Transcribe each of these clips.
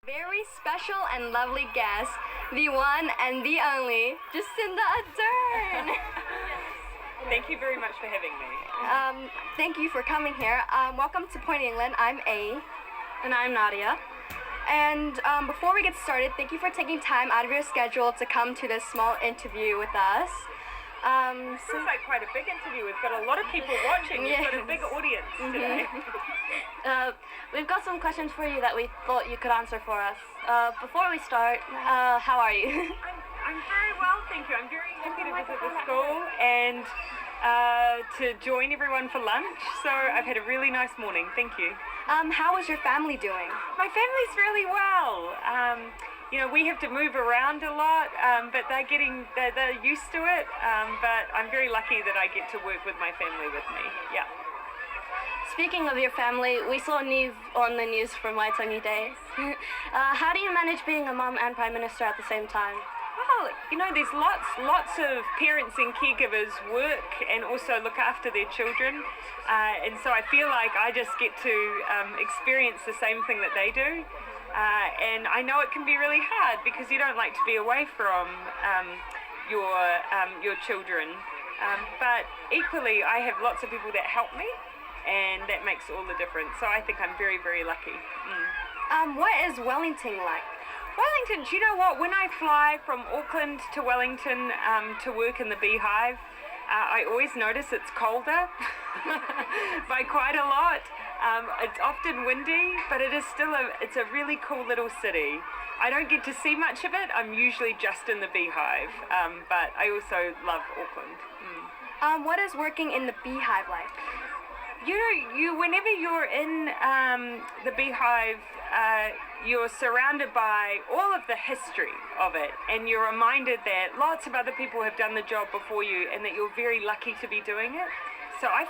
Very special and lovely guest, the one and the only, Jacinda Ardern. Thank you very much for having me. Thank you for coming here. Welcome to Point England. I'm A. And I'm Nadia. And before we get started, thank you for taking time out of your schedule to come to this small interview with us. This is like quite a big interview. We've got a lot of people watching. We've got a big audience today. We've got some questions for you that we thought you could answer for us. Before we start, how are you? I'm very well, thank you. I'm very happy to visit the school and to join everyone for lunch. So I've had a really nice morning. Thank you. How is your family doing? My family's really well. We have to move around a lot, but they're used to it. But I'm very lucky that I get to work with my family with me. Yeah. Speaking of your family, we saw Neve on the news from Waitangi Day. How do you manage being a mum and Prime Minister at the same time? Well, there's lots of parents and caregivers work and also look after their children. And so I feel like I just get to experience the same thing that they do. And I know it can be really hard because you don't like to be away from your children. But equally, I have lots of people that help me, and that makes all the difference. So I think I'm very, very lucky. What is Wellington like? Wellington, do you know what? When I fly from Auckland to Wellington to work in the Beehive, I always notice it's colder by quite a lot. It's often windy, but it's a really cool little city. I don't get to see much of it. I'm usually just in the Beehive, but I also love Auckland. What is working in the Beehive like? Whenever you're in the Beehive, you're surrounded by all of the history of it, and you're reminded that lots of other people have done the job before you, and that you're very lucky to be doing it. So I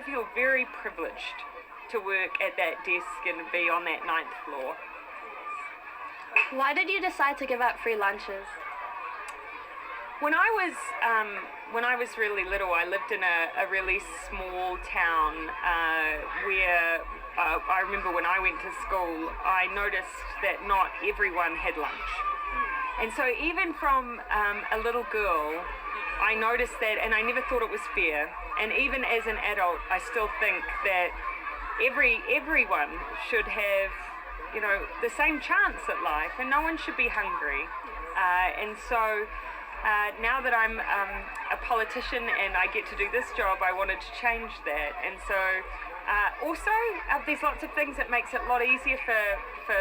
feel very privileged to work at that desk and be on that 9th floor. Why did you decide to give out free lunches? When I was really little, I lived in a really small town where I remember when I went to school, I noticed that not everyone had lunch. And so even from a little girl, I noticed that, and I never thought it was fair. And even as an adult, I still think that everyone should have, the same chance at life, and no one should be hungry. And so now that I'm a politician and I get to do this job, I wanted to change that. And so also there's lots of things that makes it a lot easier for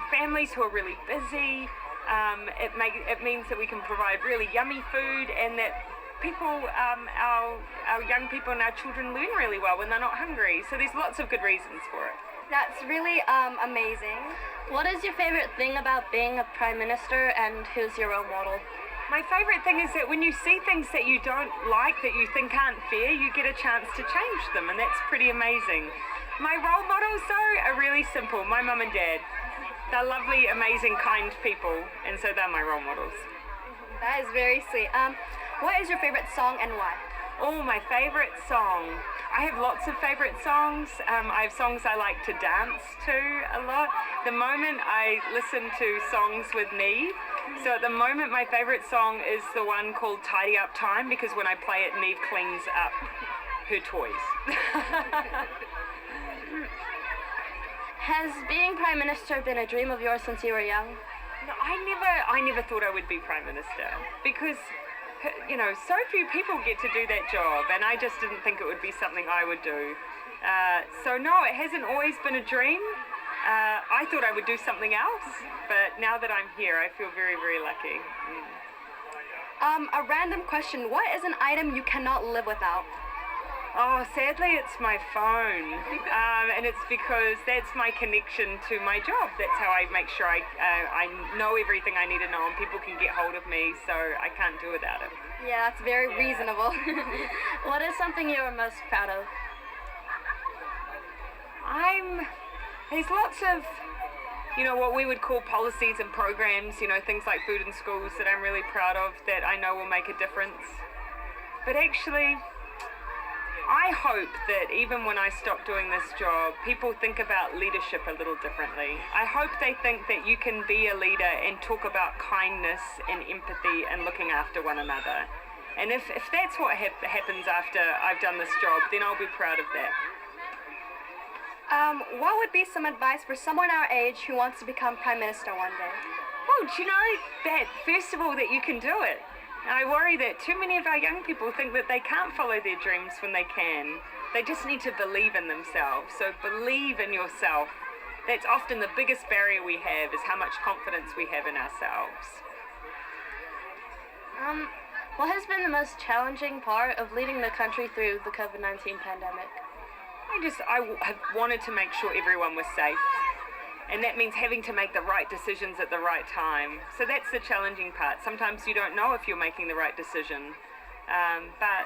families who are really busy. It means that we can provide really yummy food, and that people, our young people and our children learn really well when they're not hungry. So there's lots of good reasons for it. That's really amazing. What is your favorite thing about being a Prime Minister, and who's your role model? My favourite thing is that when you see things that you don't like, that you think aren't fair, you get a chance to change them, and that's pretty amazing. My role models, though, are really simple. My mum and dad. They're lovely, amazing, kind people, and so they're my role models. That is very sweet. What is your favorite song and why? Oh, my favourite song. I have lots of favourite songs. I have songs I like to dance to a lot. The moment I listen to songs with Neve, so at the moment my favourite song is the one called Tidy Up Time, because when I play it, Neve cleans up her toys. Has being Prime Minister been a dream of yours since you were young? No, I never thought I would be Prime Minister, because so few people get to do that job, and I just didn't think it would be something I would do. So no, it hasn't always been a dream. I thought I would do something else, but now that I'm here, I feel very, very lucky. A random question. What is an item you cannot live without? Oh, sadly, it's my phone, and it's because that's my connection to my job. That's how I make sure I know everything I need to know, and people can get hold of me, so I can't do without it. Yeah, that's very reasonable. What is something you are most proud of? There's lots of, what we would call policies and programs, things like food in schools that I'm really proud of, that I know will make a difference. But actually, I hope that even when I stop doing this job, people think about leadership a little differently. I hope they think that you can be a leader and talk about kindness and empathy and looking after one another. And if that's what happens after I've done this job, then I'll be proud of that. What would be some advice for someone our age who wants to become Prime Minister one day? Well, do you know that, first of all, that you can do it. I worry that too many of our young people think that they can't follow their dreams when they can. They just need to believe in themselves. So believe in yourself. That's often the biggest barrier we have, is how much confidence we have in ourselves. What has been the most challenging part of leading the country through the COVID-19 pandemic? I have wanted to make sure everyone was safe. And that means having to make the right decisions at the right time. So that's the challenging part. Sometimes you don't know if you're making the right decision. But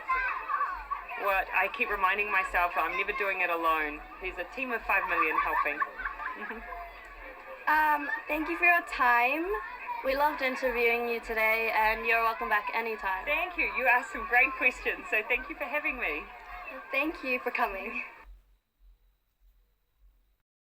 what I keep reminding myself, I'm never doing it alone. There's a team of 5 million helping. Thank you for your time. We loved interviewing you today, and you're welcome back anytime. Thank you. You asked some great questions, so thank you for having me. Thank you for coming.